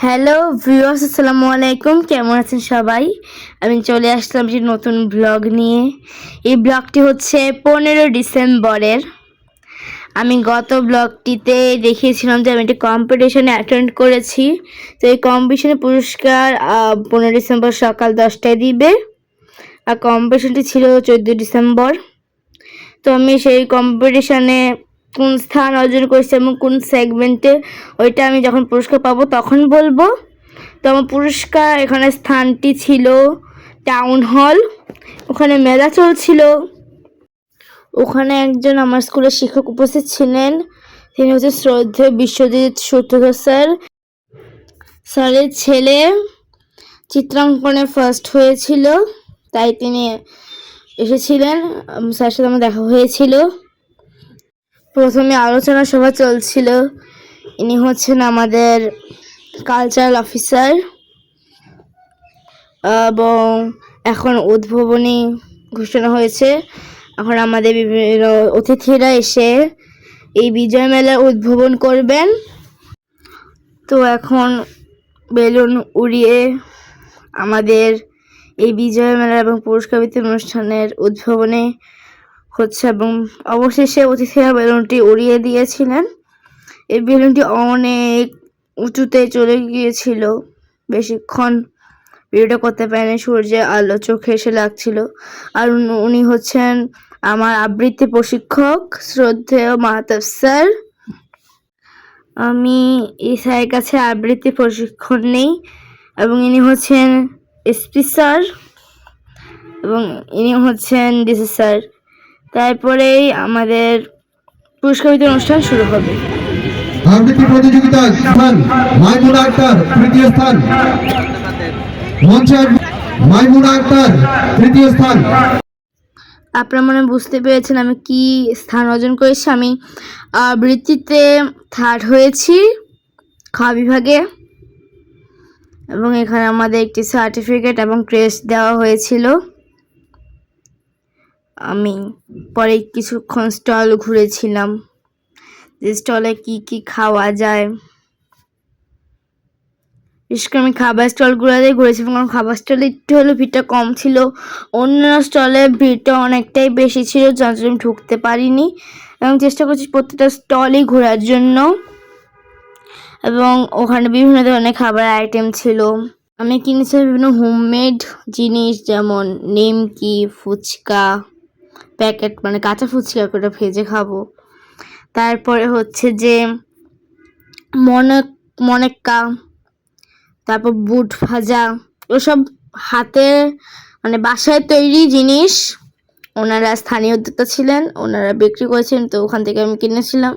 Hello viewers, আসসালামু আলাইকুম। কেমন আছেন সবাই? আমি চলে আসলাম একটি নতুন ব্লগ নিয়ে। এই ব্লগটি হচ্ছে 15 ডিসেম্বরের। আমি গত ব্লগটিতে দেখিয়েছিলাম যে আমি একটি কম্পিটিশনে অ্যাটেন্ড করেছি। তো এই কম্পিটিশনের পুরস্কার 15 ডিসেম্বর সকাল 10টায় দিবে। আর কম্পিটিশনটি ছিল 14 ডিসেম্বর। তো আমি সেই কম্পিটিশনে কোন স্থান অর্জন করেছি এবং কোন সেগমেন্টে, ওইটা আমি যখন পুরস্কার পাবো তখন বলবো। তো আমার পুরস্কার এখানে স্থানটি ছিল টাউন হল। ওখানে মেলা চলছিল। ওখানে একজন আমার স্কুলের শিক্ষক উপস্থিত ছিলেন। তিনি হচ্ছে শ্রদ্ধেয় বিশ্বজিৎ সূত্রধর স্যার। স্যারের ছেলে চিত্রাঙ্কনে ফার্স্ট হয়েছিল, তাই তিনি এসেছিলেন। স্যারের সাথে আমার দেখা হয়েছিল। প্রথমে আলোচনা সভা চলছিল। ইনি হচ্ছেন আমাদের কালচারাল অফিসার এবং এখন উদ্বোধনী ঘোষণা হয়েছে। এখন আমাদের বিভিন্ন অতিথিরা এসে এই বিজয় মেলার উদ্বোধন করবেন। তো এখন বেলুন উড়িয়ে আমাদের এই বিজয় মেলা এবং পুরস্কার বিতরণ অনুষ্ঠানের উদ্বোধনী হচ্ছে এবং অবশেষে অতিথিরা বেলুনটি উড়িয়ে দিয়েছিলেন। এই বেলুনটি অনেক উঁচুতে চলে গিয়েছিল। বেশিক্ষণ ভিডিওটা করতে পারেনি, সূর্যের আলো চোখে এসে লাগছিল। আর উনি হচ্ছেন আমার আবৃত্তি প্রশিক্ষক শ্রদ্ধেয় মাহতাব স্যার। আমি এই স্যারের কাছে আবৃত্তি প্রশিক্ষণ নেই এবং ইনি হচ্ছেন এসপি স্যার এবং ইনি হচ্ছেন ডিসি স্যার। তারপরেই আমাদের পুরস্কার বিতরণ অনুষ্ঠান শুরু হবে। আবৃত্তি প্রতিযোগিতায় স্থান মাইমুনা আক্তার তৃতীয় স্থান, মঞ্চে মাইমুনা আক্তার তৃতীয় স্থান। আপনারা মনে বুঝতে পেরেছেন আমি কি স্থান অর্জন করেছি। আমি আবৃত্তিতে থার্ড হয়েছি খ বিভাগে এবং এখানে আমাদের একটি সার্টিফিকেট এবং ক্রেস্ট দেওয়া হয়েছিল। আমি পরে কিছুক্ষণ স্টল ঘুরেছিলাম, যে স্টলে কি কি খাওয়া যায়। বিশেষ করে আমি খাবার স্টলগুলোতে ঘুরেছি, কারণ খাবার স্টলে একটু হলেও ভিড়টা কম ছিল। অন্য স্টলে ভিড়টা অনেকটাই বেশি ছিল, যার জন্য আমি ঢুকতে পারিনি এবং চেষ্টা করছি প্রত্যেকটা স্টলই ঘোরার জন্য। এবং ওখানে বিভিন্ন ধরনের খাবার আইটেম ছিল। আমি কিনেছি বিভিন্ন হোমমেড জিনিস, যেমন নিমকি, ফুচকা প্যাকেট, মানে কাঁচা ফুচকা করে ভেজে খাবো। তারপরে হচ্ছে যে মনেক্কা, তারপর বুট ভাজা, ওসব হাতে মানে বাসায় তৈরি জিনিস। ওনারা স্থানীয় উদ্যোক্তা ছিলেন, ওনারা বিক্রি করেছেন, তো ওখান থেকে আমি কিনেছিলাম।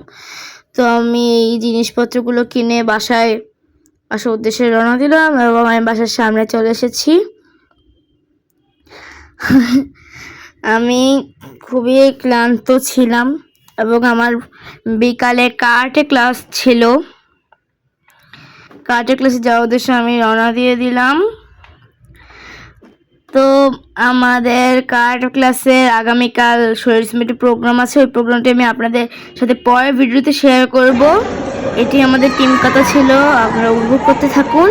তো আমি এই জিনিসপত্রগুলো কিনে বাসার উদ্দেশ্যে রওনা দিলাম এবং আমি বাসার সামনে চলে এসেছি। আমি খুবই ক্লান্ত ছিলাম এবং আমার বিকালে কারাটে ক্লাস ছিল। কারাটে ক্লাসে যাওয়ার উদ্দেশ্যে আমি রওনা দিয়ে দিলাম। তো আমাদের কারাটে ক্লাসের আগামীকাল শরীর প্রোগ্রাম আছে। ওই প্রোগ্রামটি আমি আপনাদের সাথে পরের ভিডিওতে শেয়ার করব। এটি আমাদের টিম কাতা ছিল, আপনারা উপভোগ করতে থাকুন।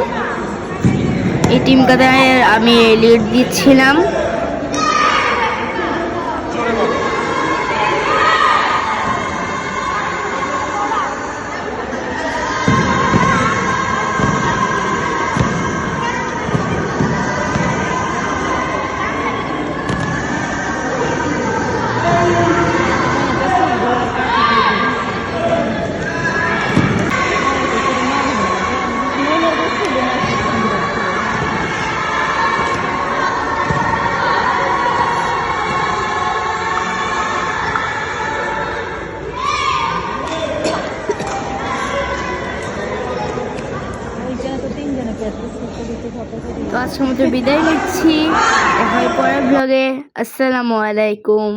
এই টিম কাতায় আমি লিড দিচ্ছিলাম। তো আজকের মতো বিদায় নিচ্ছি। দেখা হয় পরের ব্লগে। আসসালামু আলাইকুম।